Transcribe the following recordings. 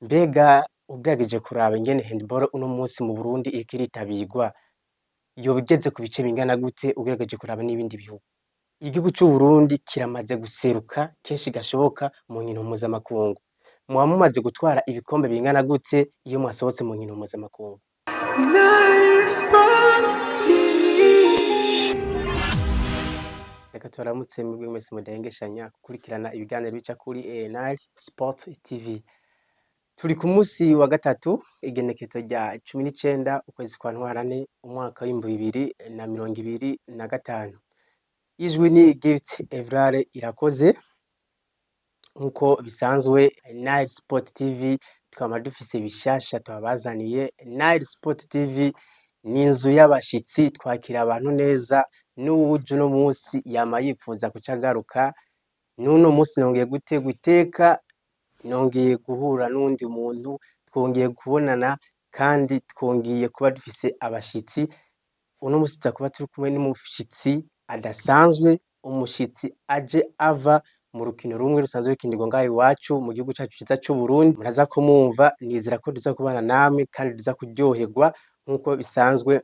Mbega ugerageje kuraba ingene handball uno munsi mu Burundi iriko iritabirwa, yoba igeze ku bice bingana gute ugerageje kuraba n'ibindi bihugu? Igihugu c'Uburundi kiramaze guseruka kenshi gashoboka mu nkino mpuzamakungu. Muba mumaze gutwara ibikombe bingana gute iyo mwasohotse mu nkino mpuzamakungu? Reka tubaramutse mwebwe mwese mudahengeshanya gukurikirana ibiganiro bica kuri Nile Sport TV. Turi ku musi wa gatatu igenekezo rya 19 ukwezi kwa ntwarante umwaka w'ibihumbi 2025. Ijwi ni Gift Evrare Irakoze. Nkuko bisanzwe Nile Sport TV twama dufise bishasha twabazaniye. Nile Sport TV ni inzu y'abashitsi, twakira abantu neza, n'uwuje uno munsi yama yifuza kuca agaruka. N'uno munsi nongeye gutegwa iteka, nongeye guhura n'uwundi muntu, twongeye kubonana kandi twongeye kuba dufise abashitsi. Uno munsi tuza kuba turi kumwe n'umushitsi adasanzwe, umushitsi aje ava mu rukino rumwe rusanzwe rukinirwa ngaha iwacu mu gihugu cacu ciza c'Uburundi. Muraza kumwumva, nizera ko tuza kubana namwe kandi tuza kuryoherwa nkuko bisanzwe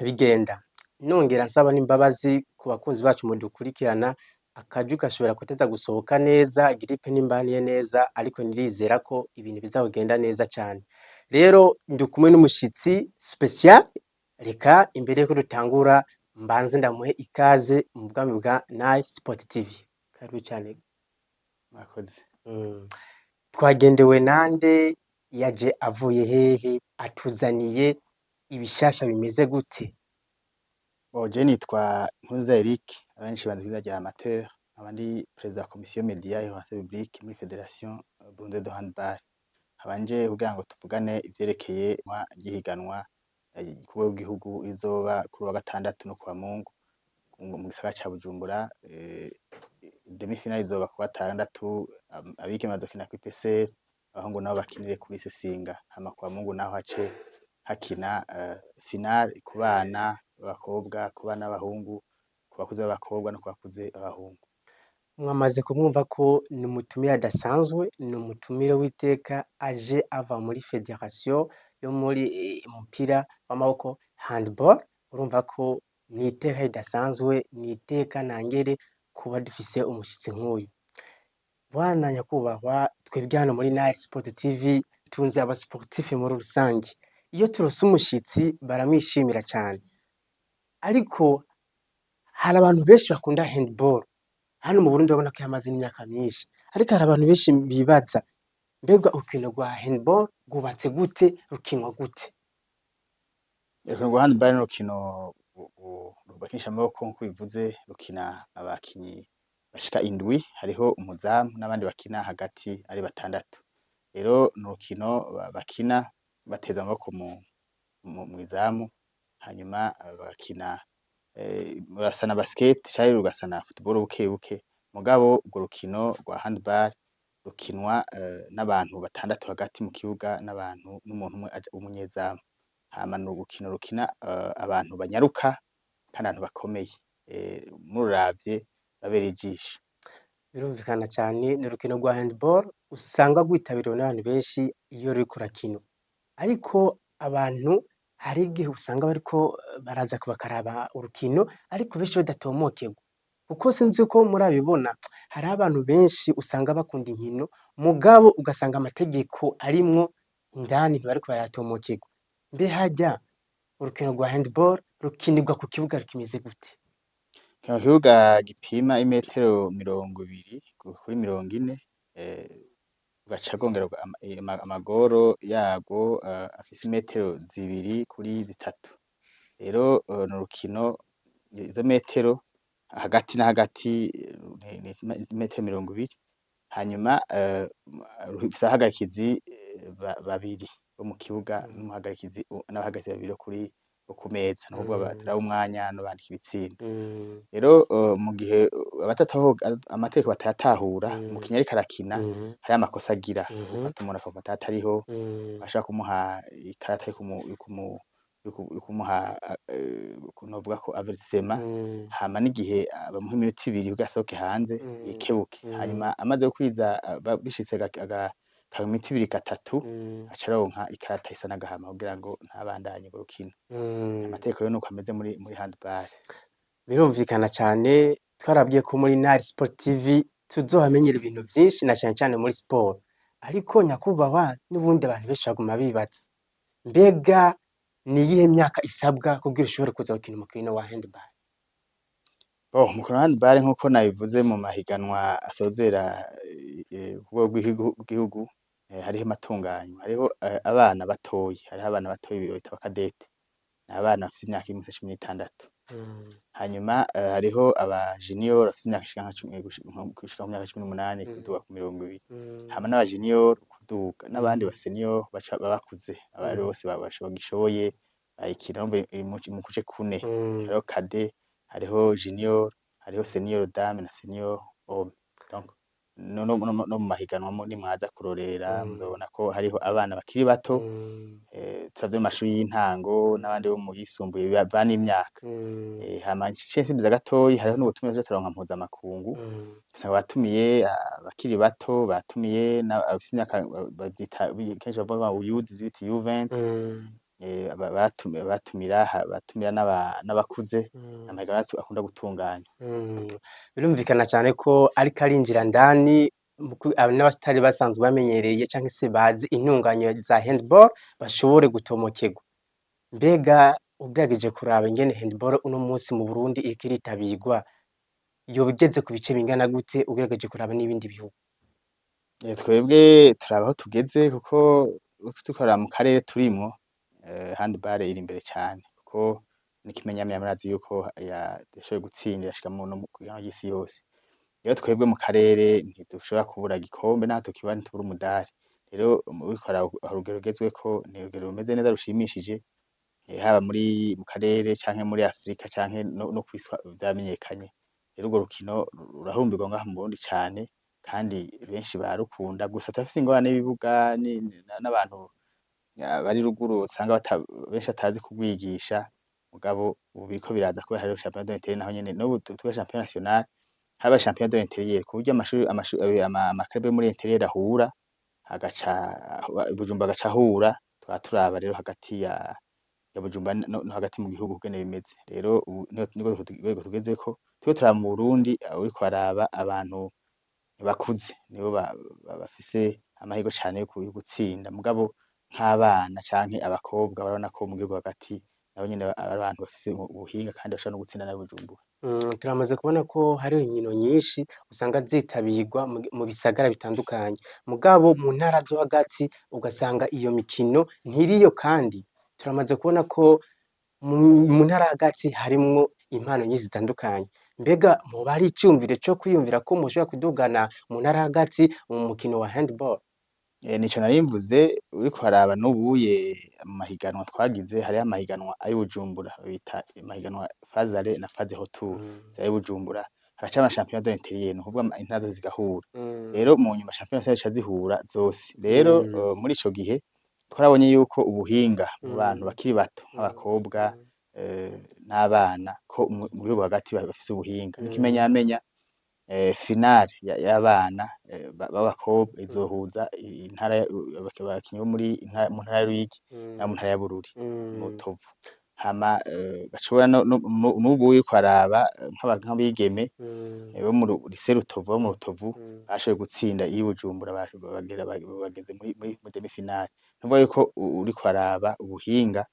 bigenda. Nongera nsaba n'imbabazi ku bakunzi bacu mudukurikirana, akaju gashobora kutaza gusohoka neza, gripe ntimbaniye neza, ariko ndirizera ko ibintu bizagenda neza cane. Rero ndi kumwe n'umushitsi special, reka imbere yuko dutangura mbanze ndamuhe ikaze mu bwami bwa Nile Sport TV. Karibu cane. Mwakoze. Twagendewe nande, yaje avuye hehe, atuzaniye ibishasha bimeze gute? Je nitwa Nkuza Eric, abenshi banzi kw'izina rya Amateur, abandi perezida wa komisiyo media et publique muri Federation Burundaise de Handball. Habanje kugira ngo tuvugane ivyerekeye ihiganwa ku rwego rw'igihugu rizoba kuri wa gatandatu no kuwa Mungu mu gisagara ca Bujumbura. Demi finale izoba ku wa gatandatu, abigeme bazokina kuri PCR, abahungu nabo bakinire kuri Sesinga. Hama kuwa Mungu naho hace hakina finale ku bana b'abakobwa, ku bana b'abahungu, ku bakuze b'abakobwa no ku bakuze b'abahungu. Mwamaze kumwumva ko ni umutumire adasanzwe, ni umutumire w'iteka aje ava muri federation yo muri umupira w'amaboko handball. Urumva ko ni iteka ridasanzwe, ni iteka ntangere kuba dufise umushitsi nk'uyu. Bwana nyakubahwa, twebwe hano muri Nile Sport TV tunze aba sportif muri rusangi. Iyo turose umushitsi baramwishimira cane. Ariko hari abantu benshi bakunda handball. Hano mu Burundi urabona ko yamaze imyaka myinshi, ariko hari abantu benshi bibaza, mbega urukino rwa handball rwubatse gute, rukinwa gute? Urukino rwa handball n'urukino rubakinisha amaboko nkuko bivuze, rukina abakinyi bashika indwi, hariho umuzamu n'abandi bakina hagati ari batandatu. Rero n'urukino bakina bateza amaboko mw'izamu, hanyuma bagakina rurasa na basket canke rugasa na football buke buke. Mugabo urwo rukino rwa handball rukinwa n'abantu batandatu hagati mu kibuga, n'abantu n'umuntu umwe w'umunyezamu. Hama n'urukino rukina abantu banyaruka kandi abantu bakomeye, mururavye babereye ijisho. Birumvikana cane, ni urukino rwa handball usanga rwitabiriwe n'abantu benshi iyo ruriko rukinwa. Ariko abantu hari igihe usanga bariko baraza bakaraba urukino, ariko benshi badatomokerwa. Kuko sinzi ko murabibona, hari abantu benshi usanga bakunda inkino, mugabo ugasanga amategeko arimwo indani ntibariko barayatomokerwa. Mbe harya urukino rwa handball rukinirwa ku kibuga kimeze gute? Ku kibuga gipima imetero 20 kuri 40, ugaca gongerwa amagoro yago afise imetero 2 kuri 3. Rero n'urukino izo metero hagati na hagati ni metero 20, hanyuma rufise abahagarikizi babiri bo mu kibuga n'umuhagarikizi n'abahagarikizi babiri kuri ku meza, no kuvuga batera umwanya no bandika ibitsindo. Rero mu gihe amategeko batayatahura, umukinyi ariko arakina hari amakosa agira, gufata umuntu akafata atariho, bashaka kumuha ikarata yo kumuha novuga ko avertissement. Hama n'igihe bamuha iminota 2 kugira asohoke hanze yikebuke. Hanyuma amaze gukwiza bishitse kaba imiti ibiri gatatu mm, aca aronka ikarata isa n'agahama kugira ngo ntabandanye urwo rukino. mm. Amategeko rero nuko ameze muri handball. Birumvikana cane twarabwiye ko muri Nari Sport TV tuzohamenyera ibintu vyinshi na cane cane muri siporo, ariko nyakubahwa n'ubundi abantu benshi baguma bibaza mbega niyihe myaka isabwa kugira ushobore kuza gukina umukino wa handball? Umukino wa handball nkuko nabivuze mu mahiganwa asozera ku rwego rw'igihugu, hariho amatunganyo, hariho abana batoyi, hariho abana batoyi bita abakadete, ni abana bafise imyaka iri munsi ya 16. Mm, Hanyuma hariho aba junior bafise imyaka ishika nka 10 gushika ku myaka 18 kuduga ku 20. mm, Hama n'aba junior kuduga n'abandi ba mm, senior baba bakuze, abari mm, bose bagishoboye bayikina urumva iri mu kuce kune, mm, hariho cadet, hariho junior, hariho senior dame na senior homme. Donc no mu mahiganwa nimwaza kurorera mm, muzobona ko hariho abana bakiri bato, mm, turavye mu mashuri y'intango n'abandi bo mu yisumbuye bavana imyaka. mm, Hama nciye nsimbiza gatoyi hariho n'ubutumwa tuza turonka mpuzamakungu, mm, usanga batumiye abakiri bato, batumiye abafise imyaka bavyita kenshi bavuga U18, U20, mm, batumira n'abakuze, mm. amahiganwa akunda gutunganywa. Mm, birumvikana cyane ko ariko arinjira ndani n'abatari basanzwe bamenyereye canke se bazi intunganyo za handball bashobore gutomokegwa. Mbega ugerageje kuraba ingene handball uno munsi mu Burundi iriko iritabirwa, yoba igeze ku bice bingana gute ugerageje kuraba n'ibindi bihugu? Twebwe turaba aho tugeze kuko dukorera mu karere turimwo, handball iri imbere cane kuko n'ikimenyamenya murazi yuko yashoboye gutsinda irashika no kw'ihiganwa ry'isi yose. Rero twebwe mu karere ntidushobora kubura igikombe, naho tukibura ntitubura umudari. Rero uriko uraraba urugero rugezweko ni urugero rumeze neza rushimishije, haba mu karere canke muri Afrika canke no kw'isi vyamenyekanye. Rero urwo rukino rurahurumbirwa ngaha mu Burundi cane, kandi benshi bararukunda, gusa turafise ingorane y'ibibuga n'abantu bari ruguru usanga benshi batazi kurwigisha, mugabo ubu biriko biraza kubera hariho championnat de l'intérieur naho nyene n'ubu tuvuge championnat national, haba championnat de l'intérieur ku buryo amaclub yo muri intérieur ahura, Bujumbura agaca ahura, tukaba turaba rero hagati ya Bujumbura no hagati mu gihugu ukungene bimeze. Rero ubu nirwo rwego tugezeko, turiko turaba mu Burundi uriko uraraba abantu bakuze nibo bafise amahirwe cane yo gutsinda, mugabo nk'abana canke abakobwa urabona ko mu gihugu hagati nabo nyene ari abantu bafise ubuhinga kandi bashobora no gutsinda n'i Bujumbura. Turamaze kubona ko hariho inkino nyinshi usanga zitabirwa mu bisagara bitandukanye, mugabo mu ntara zo hagati ugasanga iyo mikino ntiriyo, kandi turamaze kubona ko mu ntara hagati harimwo impano nyinshi zitandukanye. Mbega mwoba hari iciyumviro co kwiyumvira ko mwoshobora kudugana mu ntara hagati mu mukino wa handball? Nico nari mvuze, uriko uraraba n'ubuye mu mahiganwa twagize, hariho amahiganwa ay'i Bujumbura bita amahiganwa phase aller na phase retour z'ayi Bujumbura, hagaca haba championnat de l'intérieur, ni ukuvuga intara zose zigahura. Mm, Rero mu nyuma championnat zica zihura zose. Rero mm, muri ico gihe twarabonye yuko ubuhinga mu bantu mm, bakiri bato mm, nk'abakobwa mm, n'abana ko mu gihugu hagati bafise ubuhinga. mm, N'ikimenyamenya finale y'abana b'abakobwa izohuza abakinyi bo mu ntara ya Ruyigi no mu ntara ya Bururi mu mm, Rutovu. Hama gashobora n'ubu uriko uraraba nk'abigeme mm, bo mu lycée Rutovu bo mu Rutovu mm, bashoboye gutsinda iy'i Bujumbura bageze muri demi finale. Ni ukuvuga yuko uriko uraraba ubuhinga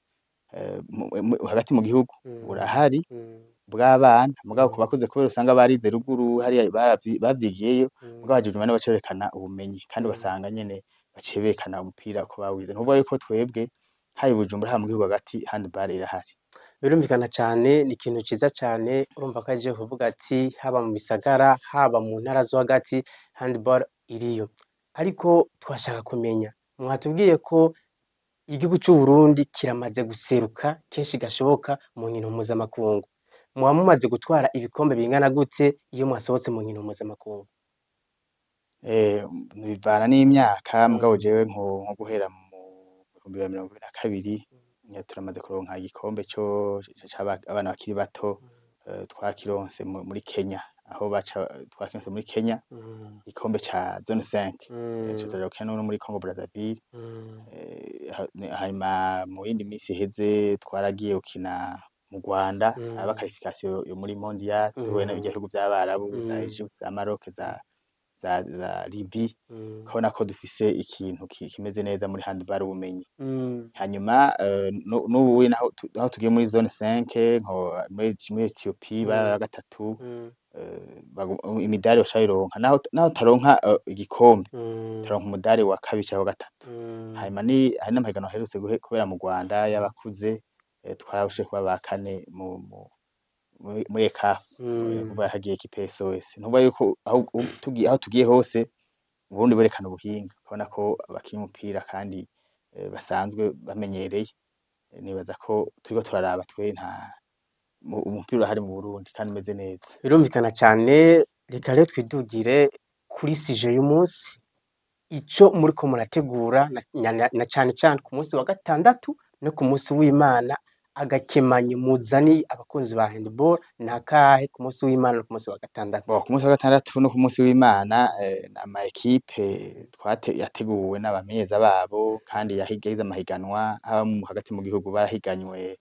hagati mu gihugu mm, burahari mm, bw'abana, mugabo ku mm, bakuze kubera usanga barize ruguru hariya bavyigiyeyo, mugabo mm, baje inyuma nibo baca berekana ubumenyi, kandi mm. ugasanga nyene baciye berekana umupira uko bawize. Ni ukuvuga yuko twebwe haba i Bujumbura haba mu gihugu hagati handball irahari. Birumvikana cane, ni ikintu ciza cane, urumva ko ahejeje kuvuga ati haba mu bisagara, haba mu ntara zo hagati handball iriyo. Ariko twashaka kumenya, mwatubwiye ko igihugu c'Uburundi kiramaze guseruka kenshi gashoboka mu nkino mpuzamakungu. Muba mumaze gutwara ibikombe bingana gute iyo mwasohotse mu nkino mpuzamakungu? Bivana n'imyaka, mugabo Mm, jewe nko guhera mu 2022 turamaze kuronka igikombe c'abana bakiri bato, twakironse muri Kenya, aho twakinse muri Kenya igikombe ca zone 5 tuzoja gukina no muri Congo Brazzaville hanyuma mu yindi misi iheze twaragiye gukina mu Rwanda araba qualification yo muri mondial duhuye n'ibyo bihugu by'abarabu za Egypte za Maroc za Libye ukabona ko dufise ikintu kimeze neza muri handball ubumenyi hanyuma n'ubu naho tugiye muri zone 5 nko muri Ethiopie bara gatatu imidari bashayironka naho taronka igikombe taronka umudari wa kabiri cyangwa gatatu hanyuma hari n'amahiganwa aherutse kubera mu Rwanda y'abakuze twarabushe kuba bakane muri ECAF kuva hagiye equipe SOS ntuba yuko aho tugiye hose ubundi berekana ubuhinga ukabona ko abakinyi umupira kandi basanzwe bamenyereye nibaza ko turiko turaraba twe nta umupira hari mu Burundi kandi umeze neza birumvikana cyane reka rero twidugire kuri sije y'umunsi ico muriko murategura na cyane ku munsi wa gatandatu no ku munsi w'Imana agakemanyi muzani abakunzi ba handball nakahe ku munsi w'Imana no ku munsi wa gatandatu ku munsi wa gatandatu no ku munsi w'Imana ama equipe yateguwe n'abamenyeza babo kandi yahigize amahiganwa hagati mu gihugu barahiganywe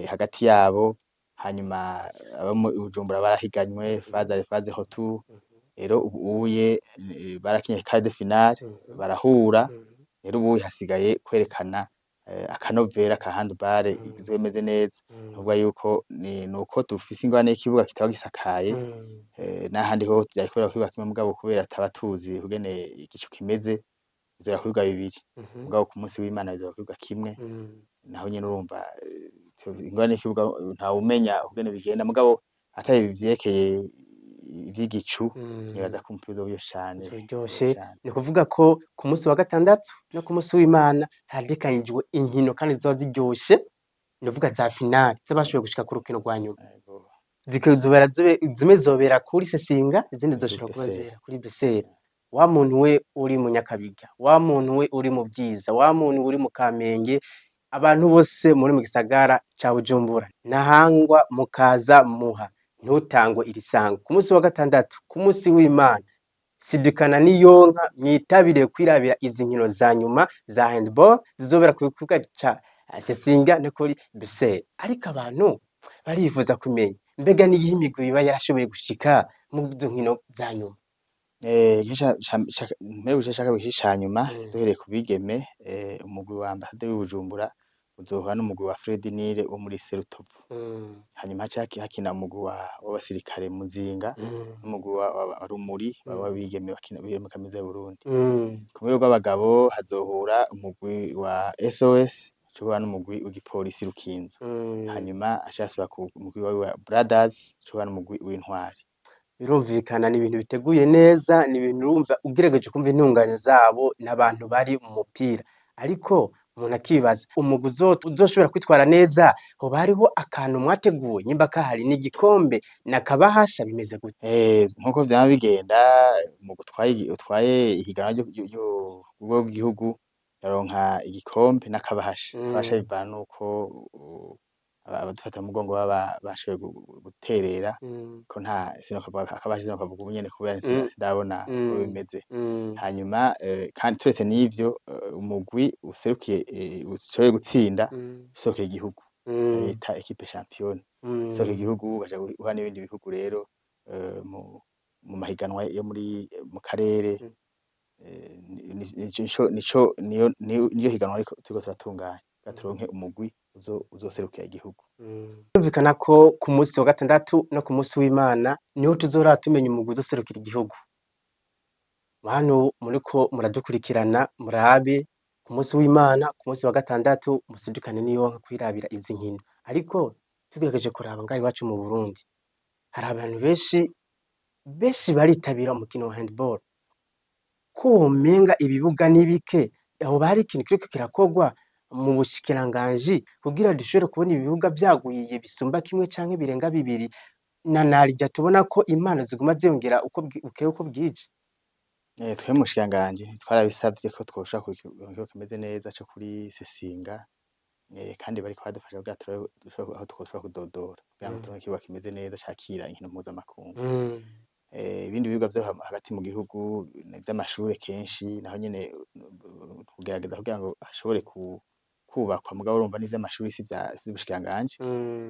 hagati yabo hanyuma abo mu Bujumbura barahiganywe faze hotu rero ubuye barakinye quart de finale barahura rero ubuye hasigaye kwerekana akanovera ka handball izemeze neza nubwo yuko nuko dufise ingwane y'ikibuga kitaba gisakaye n'ahandi ho byakora kwiba kimwe mugabo kubera atabatuzi kugene igicu kimeze bizora kwiga bibiri mugabo ku munsi w'Imana bizora kwiga kimwe naho nyene urumva ingwane y'ikibuga nta umenya kugene bigenda mugabo atari bivyekeye ivy'igicu nibaza ko umupira uzoba cyane byoshe ni kuvuga ko ku munsi wa gatandatu no ku munsi w'Imana hadekanyijwe inkino kandi zoba ziryoshe ndavuga za finale zabashoboye gushika ku rukino rwa nyuma zikazobera zimwe zobera kuri Sesinga izindi zoshobora kuba zibera kuri Beseri wa muntu we uri mu Nyakabiga wa muntu we uri mu Byiza wa muntu uri mu Kamenge abantu bose muri mu gisagara ca Bujumbura nahangwa mukaza muha ntutangwe irisango ku munsi wa gatandatu ku munsi w'Imana sidikana niyonka mwitabire kwirabira izi nkino za nyuma za handball zizobera ku kibuga ca Sesinga no kuri Beseri ariko abantu barifuza kumenya mbega ni yimigwi biba yarashoboye gushika mu nkino za nyuma mbere gushaka bishisha nyuma duhereye kubigeme umugwi wa Ambassadeur w'Ubujumbura uzohura n'umugwi wa Fred Nile wo muri Serutovu hanyuma hakina umugwi w'abasirikare Muzinga n'umugwi wa Rumuri w'abigeme bakina mu kamiza y'u Burundi ku rwego rw'abagabo hazohura umugwi wa SOS cyo n'umugwi w'igipolisi Rukinzo hanyuma ashasubira ku mugwi wa Brothers cyo n'umugwi w'intwari birumvikana ni ibintu biteguye neza ni ibintu urumva ugerageje kumva intungane zabo n'abantu bari mu mupira ariko umuntu akibaza umugwi uzoshobora kwitwara neza ho bariho akantu mwateguwe nyimba kahari n'igikombe nakabahasha bimeze gute nkuko byaba bigenda mu utwaye ihiganwa ryo gihugu yaronka igikombe nakabahasha abasha bivana nuko abadufata mu mugongo baba bashoboye guterera ko nta akabashize no kavuga ubunyene kubera ndabona ko bimeze hanyuma kandi turetse n'ivyo umugwi userukiye ushoboye gutsinda isokera igihugu bita equipe champion isokera igihugu gaje guha n'ibindi bihugu rero mu mahiganwa yo muri mu karere niyo higanwa ariko turiko turatunganya gaturonke umugwi uzoserukira igihugu byumvikana ko ku munsi wa gatandatu no ku munsi w'Imana niho tuzora tumenya umugwi uzoserukira igihugu hano muriko muradukurikirana murabe ku munsi w'Imana ku munsi wa gatandatu musidukane niyo kwirabira izi nkino ariko tugerageje kuraba ngaho iwacu mu Burundi hari abantu benshi baritabira umukino wa handball ko menga ibibuga nibike aho bari ikintu kiriko kirakogwa mu bushikiranganji kugira dushobore kubona ibibuga byaguyiye bisumba kimwe canke birenga bibiri narya tubona ko impano ziguma ziyongera uko bwije twe mu bushikiranganji twarabisavye ko twosha ku kimeze neza cyo kuri Sesinga kandi bariko badufasha kugira turabe dushobore aho twoshobora kudodora kugira ngo turonke ikibuga kimeze neza cakira inkino mpuzamakungu. Ibindi bibuga vyo hagati mu gihugu vy'amashure kenshi naho nyene kugerageza kugira ngo hashobore kubakwa mugabo urumva n'ivy'amashuri si vy'ubushikiranganji.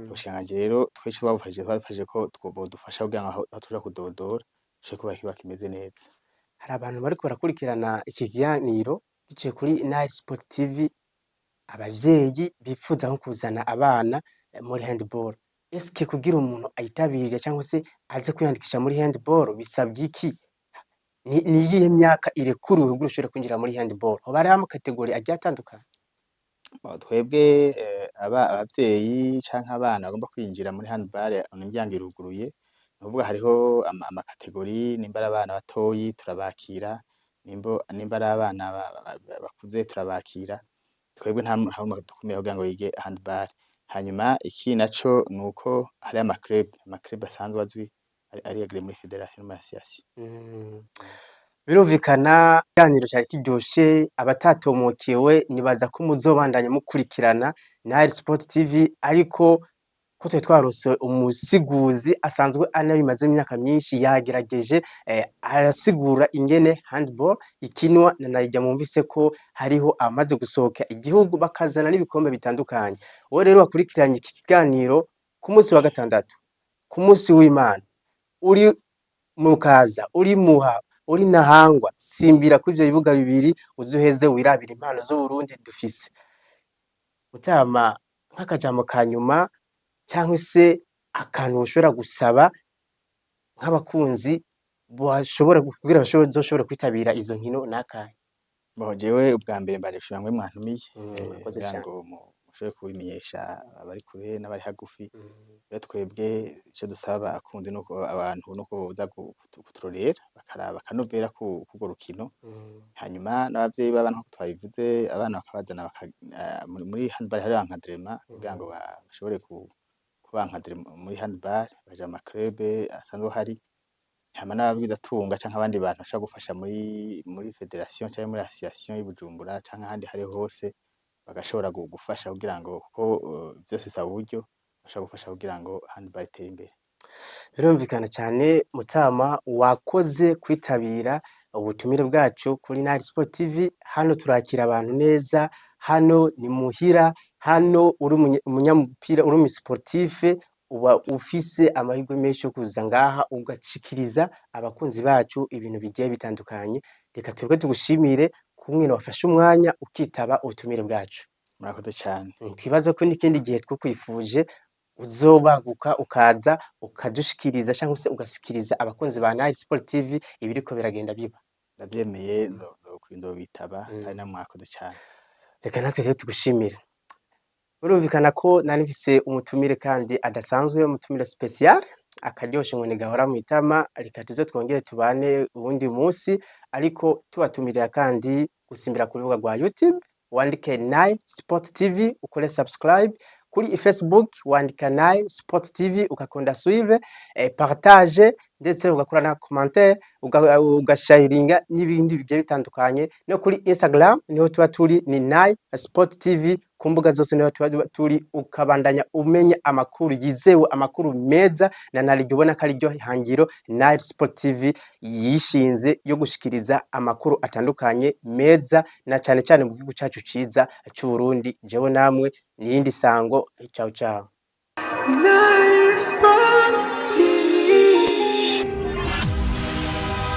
Ubushikiranganji rero twese twabufashije ko bodufasha kugira ngo aho tuja kudodora dushobore kubaka ikibuga kimeze neza. Hari abantu bariko barakurikirana iki kiganiro biciye kuri Nile Sport TV, abavyeyi bipfuza nko kuzana abana muri handball. Eske kugira umuntu ayitabirire cyangwa se aze kwiyandikisha muri handball bisabwa iki? Ni iyihe myaka irekuriwe kugira ushobore kwinjira muri handball? Hoba hariho amakategori agiye atandukanye? Twebwe abavyeyi canke abana bagomba kwinjira muri handball imiryango iruguruye. Nukuvuga hariho amakategori, nimba ari abana batoyi turabakira, nimba ari abana bakuze turabakira. Twebwe nta muntu dukumira kugira ngo yige handball. Hanyuma ikindi naco nuko hariho amaclub asanzwe azwi ari agreé muri fédération no muri association. Birumvikana ikiganiro cyari kiryoshe, abatatomokewe nibaza ko muzobandanya mukurikirana Nile Sport TV, ariko ko twari twarose umusiguzi asanzwe anabimaze imyaka myinshi yagerageje arasigura ingene handball ikinwa, nanarya mumvise ko hariho amaze gusohoka igihugu bakazana n'ibikombe bitandukanye. Wowe rero wakurikiranye iki kiganiro ku munsi wa gatandatu, ku munsi w'Imana, uri mukaza, uri muha, uri nahangwa, simbira kuri ivyo bibuga bibiri uzuheze wirabira impano z'Uburundi dufise. Utama nk'akajambo ka nyuma cyangwa se akantu ushobora gusaba nk'abakunzi bashobora kugira bazoshobore kwitabira izo nkino nakahe? Jewe ubwa mbere mbaje gushimira mwe mwantumiye kugira ngo mushobore kubimenyesha abari kure n'abari hagufi. Rero twebwe ico dusaba abakunzi nuko abantu nuko boza kuturorera bakaraba akanovera k'urwo rukino. Hanyuma n'abavyeyi b'abana nkuko twabivuze, abana bakabazana muri handball hariho encadrement kugira ngo bashobore kuba encadré muri handball, baja mu maclub asanzwe ahari. Hama n'ababwizatunga canke abandi bantu bashobora gufasha muri fédération canke muri association y'i Bujumbura canke ahandi hariho hose bagashobora gufasha kugira ngo kuko vyose bisaba uburyo, bashobora gufasha kugira ngo handball itere imbere. Birumvikana cyane Mutama, wakoze kwitabira ubutumire bwacu kuri Nile Sport TV. Hano turakira abantu neza, hano ni muhira, hano uri umunyamupira, uri umusportif, uba ufise amahirwe menshi yo kuza ngaha ugashikiriza abakunzi bacu ibintu bigiye bitandukanye. Reka tureke tugushimire kumwe wafashe umwanya ukitaba ubutumire bwacu. Murakoze cyane. Twibaza ko n'ikindi gihe twokwifuje uzobaguka ukaza ukadushikiriza cyangwa se ugasikiriza abakunzi ba Nile Sport TV ibiriko biragenda biba. Ndavyemeye ndobitaba kandi namwakoze cyane. Reka natwe rero tugushimire. Urumvikana ko nari mfise umutumire kandi adasanzwe, umutumire special, akaryoshe ngo nigahora mu itama. Reka tuze twongere tubane ubundi munsi, ariko tubatumirira kandi gusimbira ku rubuga rwa YouTube, wandike Nile Sport TV, ukore subscribe. Kuri Facebook wandika Nile Sport TV, ugakonda suive, partage, ndetse ugakora na commentaire, ugasharinga n'ibindi bigiye bitandukanye. No kuri Instagram niho tuba turi ni Nile Sport TV, ku mbuga zose niho tuba turi, ukabandanya umenya amakuru yizewe, amakuru meza, na naryo ubona ko ariryo hangiro Nile Sport TV yishinze yo gushikiriza amakuru atandukanye meza, na cyane cyane mu gihugu cyacu ciza cy'u Burundi. Jewe namwe niyindi sango, ciao ciao. Nile Sport TV.